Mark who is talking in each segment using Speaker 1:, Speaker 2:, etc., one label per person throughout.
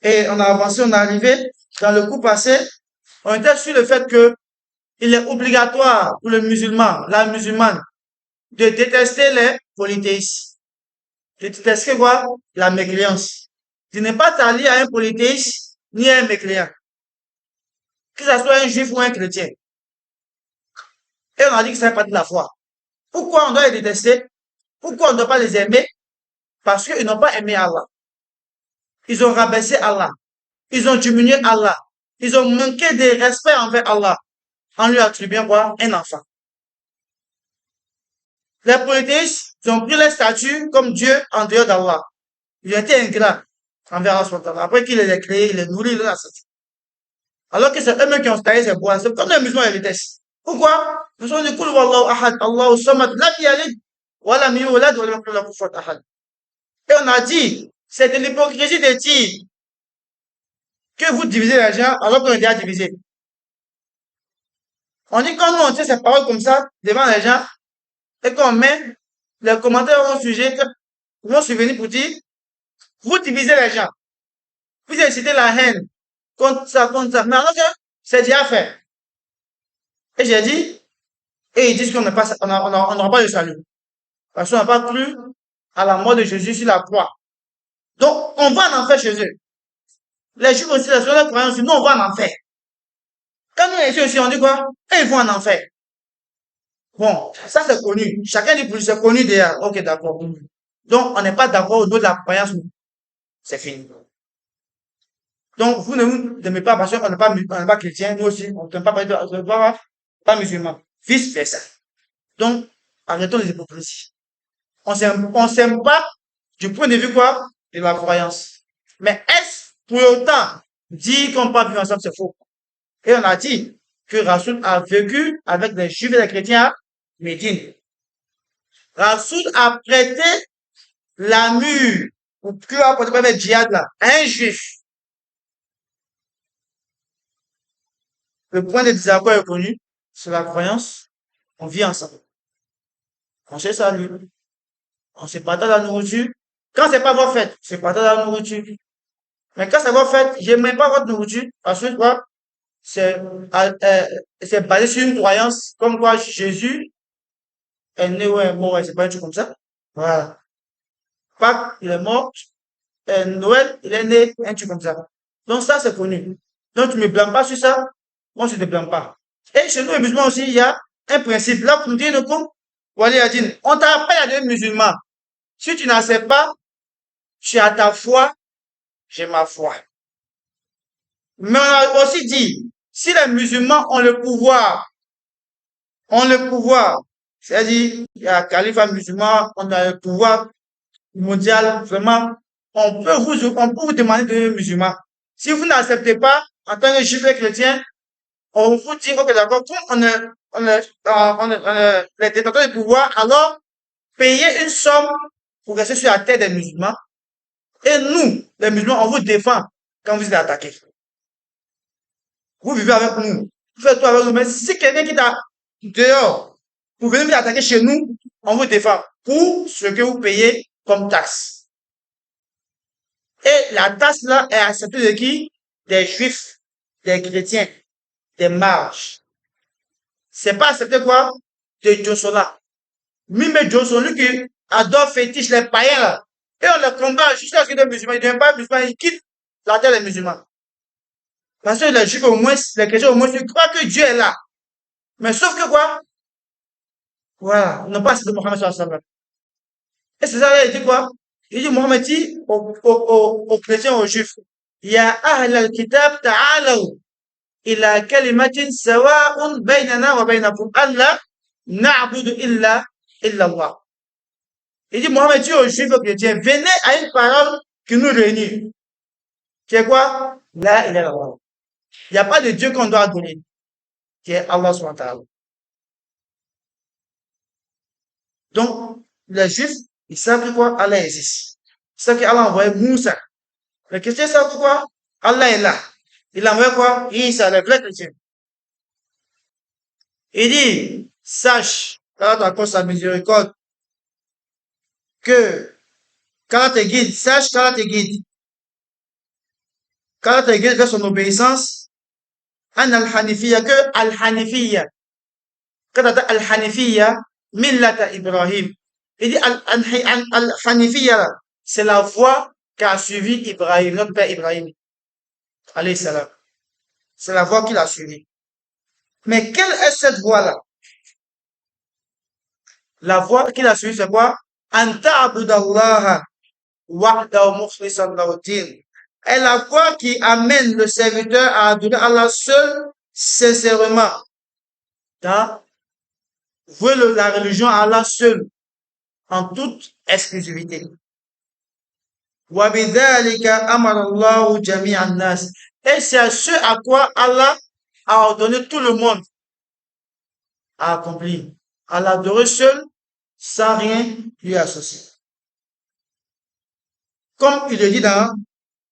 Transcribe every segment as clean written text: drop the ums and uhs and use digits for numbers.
Speaker 1: et on a avancé, on est arrivé dans le cours passé, on était sur le fait que il est obligatoire pour le musulman, la musulmane, de détester les polythéistes. De détester quoi? La mécréance. Tu n'es pas allié à un polythéiste ni à un mécréant, que ce soit un juif ou un chrétien. Et on a dit que ça n'est pas de la foi. Pourquoi on doit les détester? Pourquoi on ne doit pas les aimer? Parce qu'ils n'ont pas aimé Allah. Ils ont rabaissé Allah. Ils ont diminué Allah. Ils ont manqué de respect envers Allah en lui attribuant quoi? Un enfant. Les polythéistes, ils ont pris leur statut comme Dieu en dehors d'Allah. Ils ont été ingrats envers Allah. Après qu'il les a créés, il les nourrit, il les a sortis. Alors que c'est eux-mêmes qui ont taillé ces bois. C'est comme les musulmans et les détestent. Pourquoi? Parce qu'on dit, Kul wallahu ahad, Allahu samad, lam yalid, wa lam yulad, wa lam yakul lahu kufuwan ahad. Et on a dit, c'est de l'hypocrisie de dire que vous divisez les gens alors qu'on est déjà divisé. On dit quand nous on tient ces paroles comme ça devant les gens et qu'on met les commentaires au sujet, ils vont survenir pour dire, vous divisez les gens. Vous incitez la haine contre ça, contre ça. Mais alors que c'est déjà fait. Et j'ai dit, et ils disent qu'on n'a pas, on n'aura pas de salut. Parce qu'on n'a pas cru à la mort de Jésus sur la croix. Donc, on va en enfer chez eux. Les juifs aussi, les croyants aussi, nous, on va en enfer. Quand nous, ici aussi, on dit quoi? Et ils vont en enfer. Bon, ça c'est connu. Chacun dit pour lui, c'est connu déjà. Ok, d'accord. Donc, on n'est pas d'accord au niveau de la croyance. C'est fini. Donc, vous ne nous aimez pas parce qu'on n'est pas chrétien. Nous aussi, on ne pas musulman. Vice versa. Donc, arrêtons les hypocrisies. On s'aime pas du point de vue quoi? De la croyance. Mais est-ce pour autant dire qu'on ne peut pas vivre ensemble, c'est faux. Et on a dit que Rasoul a vécu avec les juifs et les chrétiens à Médine. Rasoul a prêté la mûre pour que a porté le djihad là, à un juif. Le point de désaccord est connu, c'est la croyance. On vit ensemble. On se salue. On se partage la nourriture. Quand c'est pas votre fête, c'est partage la nourriture. Mais quand c'est votre fête, j'aime même pas votre nourriture. Parce que quoi? C'est basé sur une croyance comme quoi Jésus est né ou est mort, c'est pas un truc comme ça. Voilà. Pâques, il est mort. Noël, il est né, un truc comme ça. Donc ça, c'est connu. Donc tu me blâmes pas sur ça, moi je te blâme pas. Et chez nous, les musulmans aussi, il y a un principe. Là, pour nous dire, Wali Adine, on t'appelle à devenir musulman. Si tu n'acceptes pas, tu as ta foi, j'ai ma foi. Mais on a aussi dit, si les musulmans ont le pouvoir, c'est-à-dire, il y a un calife musulman, on a le pouvoir mondial, vraiment, on peut vous demander de devenir musulman. Si vous n'acceptez pas, en tant que juif et chrétien, on vous dit, ok, d'accord, on est les détenteurs du pouvoir, alors, payez une somme pour rester sur la terre des musulmans. Et nous, les musulmans, on vous défend quand vous êtes attaqués. Vous vivez avec nous. Vous faites tout avec nous. Mais si quelqu'un qui t'a dehors, vous venez vous attaquer chez nous, on vous défend pour ce que vous payez comme taxe. Et la taxe là est acceptée de qui? Des juifs, des chrétiens, des marges. C'est pas accepté quoi? De Josola. Même Josola, lui qui adore fétiche les païens là. Et on le combat jusqu'à ce que les musulmans, ils ne deviennent pas musulmans, ils quittent la terre des musulmans. Parce que les juifs au moins, les chrétiens au moins, ils croient que Dieu est là. Mais sauf que quoi? Voilà, on n'a pas accepté Mohammed sallallahu alayhi wa sallam. Et c'est ça, il dit quoi? Il dit, Mohammed dit aux chrétiens, aux juifs, Ya ahl al-kitab ta'alaw ila kalimatin sawa'un baynana wa baynakum alla na'budu illa Allah. Il dit, Mohammed dit aux juifs et aux chrétiens, venez à une parole qui nous réunit. Qui est quoi? La ilaha illallah. Il n'y a pas de Dieu qu'on doit adorer, qui est Allah subhanahu wa ta'ala. Donc, les juifs, ils savent que quoi? Allah existe. Ils savent qu'Allah a envoyé Moussa. Les chrétiens savent quoi? Allah est là. Il a envoyé quoi? Isa, les vrais chrétiens. Il dit, sache, quand tu accordes sa miséricorde, que quand te guide, sache quand te guide. caractérisé vers son obéissance, an al-Hanifiyya, que al-Hanifiyya. Quand on dit al-Hanifiyya, millata Ibrahim. Il dit al-Hanifiyya, c'est la voie qu'a suivi Ibrahim, notre père Ibrahim, alayhi salam. C'est la voie qu'il a suivie. Mais quelle est cette voie-là? La voie qu'il a suivie, c'est quoi? An ta'budallaha wahdahu mukhlishan lahu din. Est la voie qui amène le serviteur à adorer Allah seul, sincèrement. Vouer la religion à Allah seul, en toute exclusivité. Wa bidhalika amara Allahu jami'an nas. Et c'est à ce à quoi Allah a ordonné tout le monde à accomplir, à l'adorer seul, sans rien lui associer. Comme il le dit dans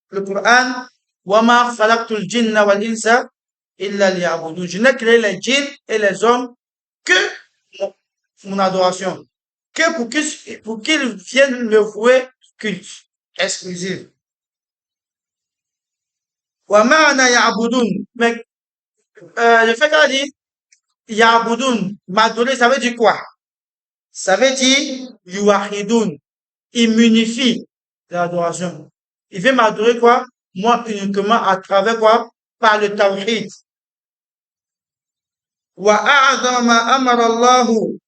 Speaker 1: le Coran, وَمَا خَلَقْتُ الْجِنَّ وَالْإِنسَ إِلَّا لِيَعْبُدُونَ. Je n'ai créé les djinns et les hommes que mon adoration, que pour qu'ils viennent me vouer culte exclusif. وَمَعْنَا يَعْبُدُونَ. Mais le fait qu'elle a dit Ya'budun, m'adorer, ça veut dire quoi? Ça veut dire Yuwahidun. Il m'unifie l'adoration. Il veut m'adorer quoi? Moi uniquement à travers quoi? Par le tawhid. Wa a'zamu ma amara Allahu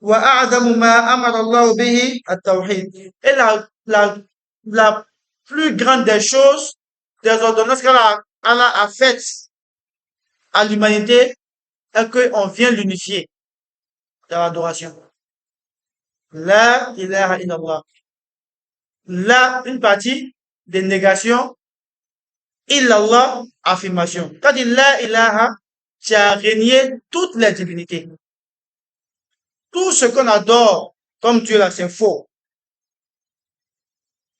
Speaker 1: wa a'zamu ma amara Allahu bihi at-tawhid. Et la plus grande des choses, des ordonnances qu'Allah a faites à l'humanité, est qu'on vient l'unifier dans l'adoration. La ilaha illallah. Là, une partie des négations, illallah, affirmation. Quand il la ilaha, tu as régné toutes les divinités. Tout ce qu'on adore comme Dieu là, c'est faux.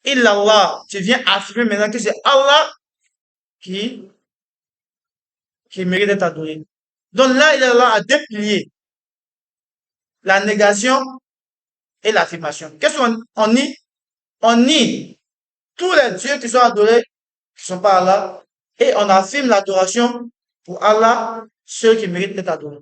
Speaker 1: Illallah, tu viens affirmer maintenant que c'est Allah qui mérite d'être adoré. Donc là, illallah a deux piliers. La négation et l'affirmation. Qu'est-ce qu'on nie? On nie tous les dieux qui sont adorés, qui sont pas Allah, et on affirme l'adoration pour Allah, ceux qui méritent d'être adorés.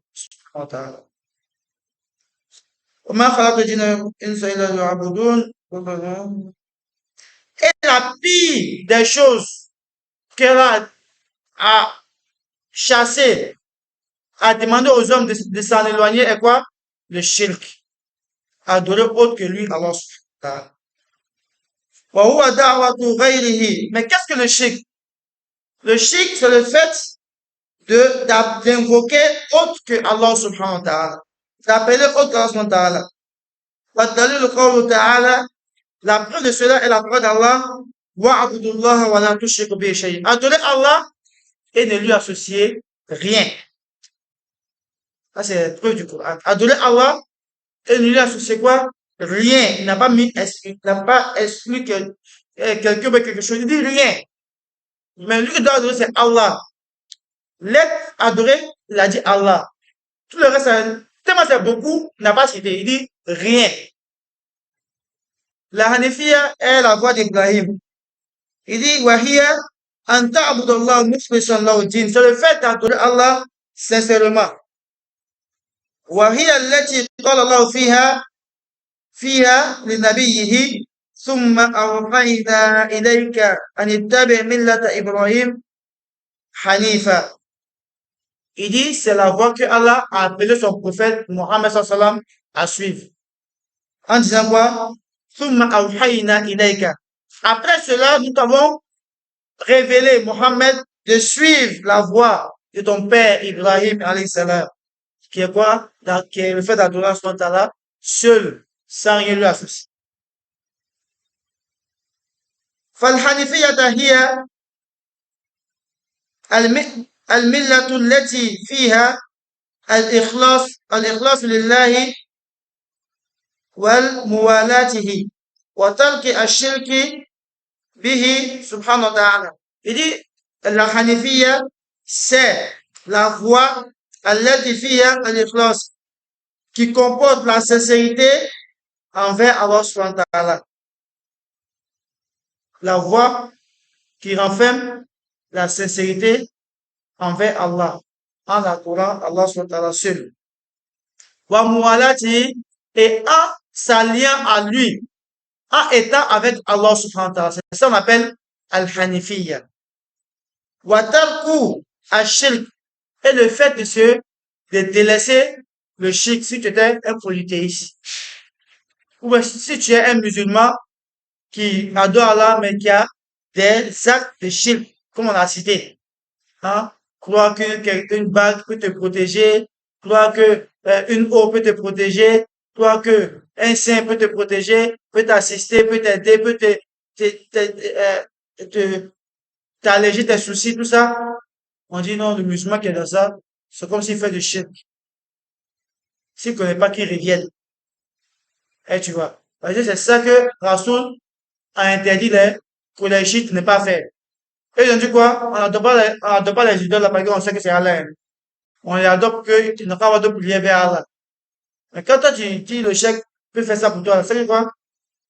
Speaker 1: Et la pire des choses qu'Allah a chassé, a demandé aux hommes de s'en éloigner est quoi? Le shirk. Adorer autre que lui, Allah. Mais qu'est-ce que le shirk? Le shirk, c'est le fait d'invoquer autre que Allah subhanahu wa ta'ala. D'appeler autre que Allah subhanahu wa ta'ala. La preuve de cela est la parole d'Allah. Wa'budullaha wa la tushriku bihi shay'an. Adorer Allah et ne lui associer rien. Ça, c'est la preuve du Coran. Adorer Allah et ne lui associer quoi? Rien. Il n'a pas exclu quelqu'un de quelque chose. Il dit rien. Mais lui qui doit adorer, c'est Allah. L'être adoré, il a dit Allah. Tout le reste, tellement c'est beaucoup, il n'a pas cité. Il dit rien. La Hanifiyya est la voix d'Ibrahim. Il dit Wahiya an ta'budallah mukhlishan lahu din. C'est le fait d'adorer Allah sincèrement. Wahiya allati qala Allah fiha li nabiyhi thumma awhayna ilayka an ittabi' millata Ibrahim hanifa. Il dit, c'est la voie que Allah a appelé son prophète Mohammed sallam à suivre. En disant quoi? Après cela, nous t'avons révélé, Mohammed, de suivre la voie de ton père Ibrahim alayhi salam. Qui est quoi? Qui est le fait d'adorer Allah seul, sans rien lui associer. فالحنيفية هي الملة التي فيها الإخلاص لله والموالاته وترك الشرك به سبحانه وتعالى. Il dit, la Hanifiyya, c'est la voie التي فيها الإخلاص qui comporte la sincérité envers Allah subhanahu wa ta'ala. La voie qui renferme la sincérité envers Allah, en adorant Allah subhanahu wa ta'ala seul. Wa muwalati, et en s'alliant à lui, en étant avec Allah subhanahu wa ta'ala. C'est ça qu'on appelle al-hanifiyya. Wa tarku ash-shirk, et le fait de délaisser le shirk si tu étais un polythéiste. Ou bien si tu es un musulman qui adore Allah, mais qui a des actes de shirk, comme on a cité. Hein? Croire qu'une bague peut te protéger, croire que une eau peut te protéger, croire que un saint peut te protéger, peut t'assister, peut t'aider, peut te- t'alléger tes soucis, tout ça. On dit non, le musulman qui est dans ça, c'est comme s'il fait du shirk. S'il ne connaît pas qu'il revienne. Et tu vois. Parce que c'est ça que Rasoul a interdit pour les chiites de ne pas faire. Et ils ont dit quoi? On n'adopte pas les idoles là parce qu'on sait que c'est Allah. Hein. On les adopte que tu n'as pas avoir de prière vers Allah. Mais quand toi tu dis le chèque peut faire ça pour toi, c'est quoi?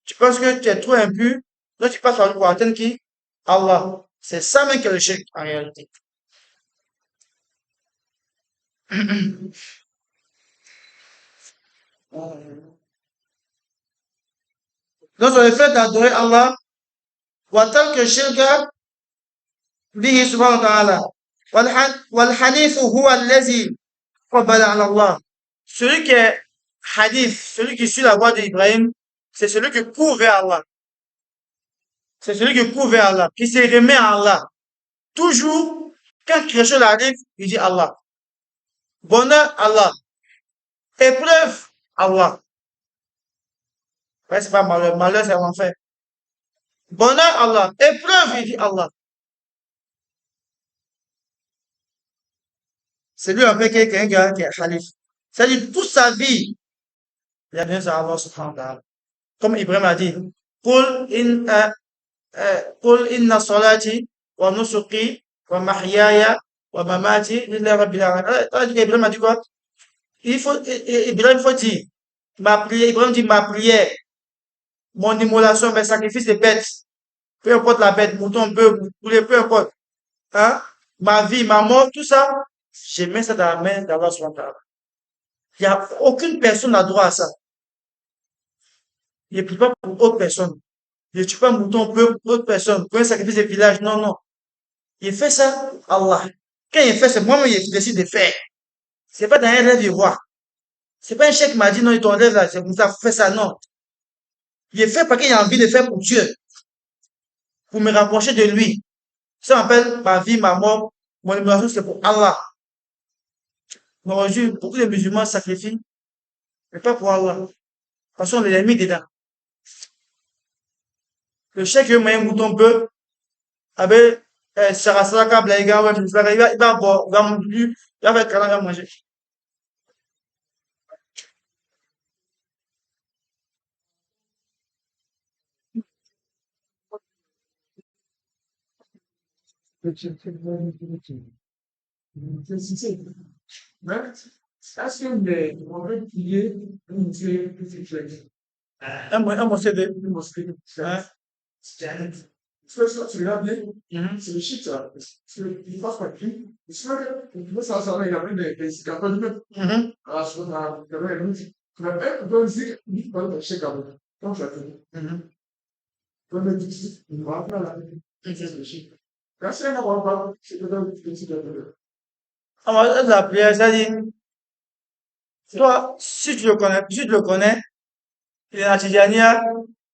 Speaker 1: Tu penses que tu es trop impur, donc tu passes par lui pour atteindre qui? Allah. C'est ça même que le chèque en réalité. Donc c'est le fait d'adorer Allah, wa que shirka bihi subhanahu wa ta'ala. والحنيف هو الذي قبل على الله. Celui qui est hadith, celui qui suit la voie d'Ibrahim, c'est celui qui court vers Allah. C'est celui qui court vers Allah, qui se remet à Allah. Toujours, quand quelque chose arrive, il dit Allah. Bonheur, Allah. Épreuve, Allah. Ouais, c'est pas malheur. Malheur, c'est l'enfer. Bonheur, Allah. Épreuve, il dit Allah. C'est lui en fait quelqu'un qui est khalif. C'est-à-dire, toute sa vie, il a donné ça à Allah subhanahu wa ta'ala. Comme Ibrahim a dit, قل إن قل إن صلاتي ونسكي ومحياي ومماتي لله رب العالمين. Ibrahim a dit quoi? Ibrahim faut dire, ma prière, Ibrahim dit ma prière, mon immolation, mes sacrifices de bêtes, peu importe la bête, mouton, bœuf, poulet, peu importe, hein, ma vie, ma mort, tout ça, je mets ça dans la main d'Allah subhanahu wa ta'ala. Il n'y a aucune personne n'a droit à ça. Il ne prie pas pour autre personne. Il ne tue pas mouton, bœuf, pour autre personne, pour un sacrifice de village, non, non. Il fait ça, Allah. Quand il fait, c'est moi-même qui décide de faire. C'est pas dans un rêve, il voit. C'est pas un chèque qui m'a dit, non, il ton rêve là, c'est comme ça, fais ça, non. Il fait parce qu'il a envie de faire pour Dieu, pour me rapprocher de lui. Ça m'appelle ma vie, ma mort, mon émulation, c'est pour Allah. Mais aujourd'hui, beaucoup de musulmans sacrifient, mais pas pour Allah. Parce qu'on les a mis dedans. Le chèque, il m'a un mouton peu, avec, Sarasaka, Blaïga, ouais, il va boire, il va manger, il va faire câlin, il va manger.
Speaker 2: Right? That's when the moment you into the
Speaker 1: Un morceau de,
Speaker 2: must be
Speaker 1: hein,
Speaker 2: standard. First, what's the other?
Speaker 1: mhm,
Speaker 2: So the shit up. So the first part, it's not this house I mean, the government
Speaker 1: mhm,
Speaker 2: as well as the way but don't see you the shake up. Don't try to
Speaker 1: mhm,
Speaker 2: don't let it involve the shit. That's one part. So don't consider.
Speaker 1: on va la prière, c'est-à-dire, toi, si tu le connais, il est à Tijania,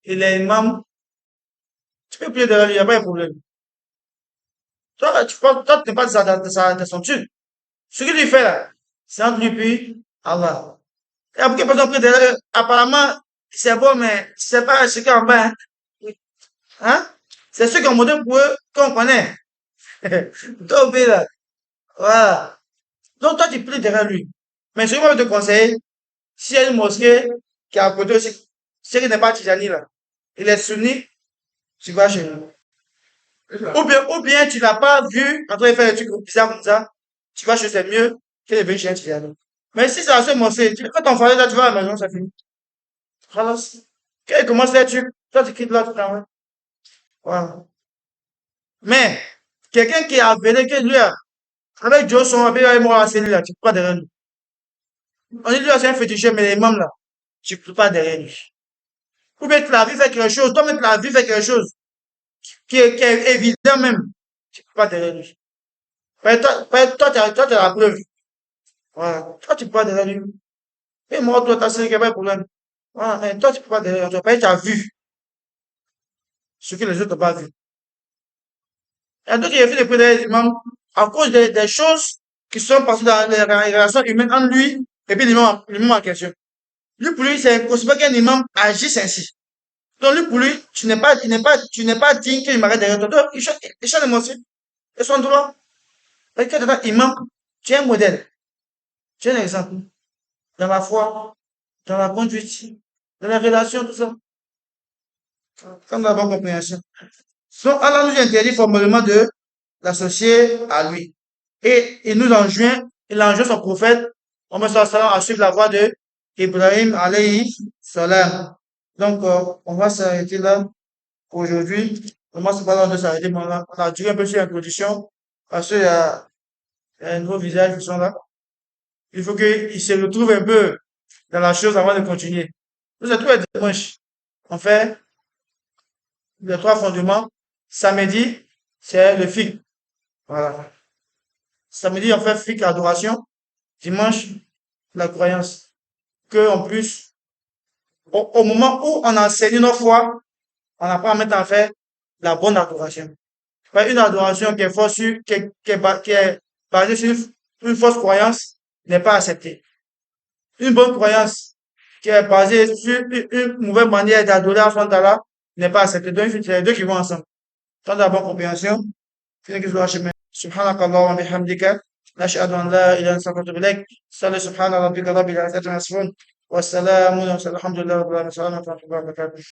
Speaker 1: il est imam, tu peux prier derrière lui, il n'y a pas de problème. Toi, tu n'es pas de son truc. Ce qu'il lui fait là, c'est entre lui puis Allah. Il y a beaucoup de personnes qui prient derrière eux. Apparemment, c'est bon, mais c'est pas ce qu'il y a en bas. Hein? Hein? C'est ceux qui ont monté pour eux qu'on connaît. Donc, là, voilà. Donc, toi, tu pries derrière lui. Mais ce que moi, je te conseille, s'il y a une mosquée qui est à côté aussi, c'est qui n'est pas Tijani là, il est sunni, tu vas chez lui. Ou bien tu l'as pas vu quand il fait des trucs bizarres comme ça, tu vas chez c'est mieux que de venir chez un Tijani. Mais si c'est la seule mosquée, tu fais ton fardeau là, tu vas à la maison, ça finit. Khalas. Quand il commence les trucs, toi tu quittes là, tu t'en vas. Voilà. Mais, quelqu'un qui est appelé, que lui, avec Dieu, son appelé, il est mort à celui-là, tu ne peux pas derrière lui. On dit, lui, c'est un féticheur, mais les imams, là, tu ne peux pas derrière lui. Ou bien tu l'as vu faire quelque chose, toi-même tu l'as vu faire quelque chose, qui est évident même, tu ne peux pas derrière lui. Toi, tu as la preuve. Voilà. Toi, tu peux pas derrière lui. Et moi, toi, t'as c'est qu'il n'y a pas de problème. Voilà. Mais toi, tu peux pas derrière lui. Tu as vu ce que les autres n'ont pas vu. Il y a d'autres qui ont fait des prières des imams à cause des choses qui sont passées dans les relations humaines entre lui et puis l'imam en question. Lui, pour lui, c'est impossible qu'un imam agisse ainsi. Donc, lui, pour lui, tu n'es pas digne qu'il m'arrête derrière toi. Donc, il change d'émotion. Et son droit. Et quand tu es imam, tu es un modèle. Tu es un exemple. Dans la foi, dans la conduite, dans la relation, tout ça. Comme la bonne compréhension. Donc, Allah nous interdit formellement de l'associer à lui. Et il enjoint son prophète, Mohammed sallallahu alayhi wa sallam, à suivre la voie de Ibrahim alayhi salam. Donc, on va s'arrêter là pour aujourd'hui. Vraiment, c'est pas là de s'arrêter, mais on a duré un peu sur l'introduction, parce qu'il y a un nouveau visage qui sont là. Il faut qu'ils se retrouvent un peu dans la chose avant de continuer. Nous, c'est tous les dimanches. On fait les trois fondements. Samedi, c'est le fiqh. Voilà. Samedi, on fait fiqh, adoration. Dimanche, la croyance. Que, en plus, au moment où on enseigne nos foi, on apprend à mettre en fait la bonne adoration. Pas une adoration qui est fausse, qui est basée sur une fausse croyance n'est pas acceptée. Une bonne croyance qui est basée sur une mauvaise manière d'adorer à son talent n'est pas acceptée. Donc, c'est les deux qui vont ensemble. Tant de la bonne compréhension, c'est ce que je dois acheter. سبحانك اللهم وبحمدك نشهد أن لا إله إلا أنت نستغفرك إليك صلي سبحان ربك رب العزة عما يصفون والسلام على المرسلين الحمد لله رب العالمين السلام عليكم ورحمة الله وبركاته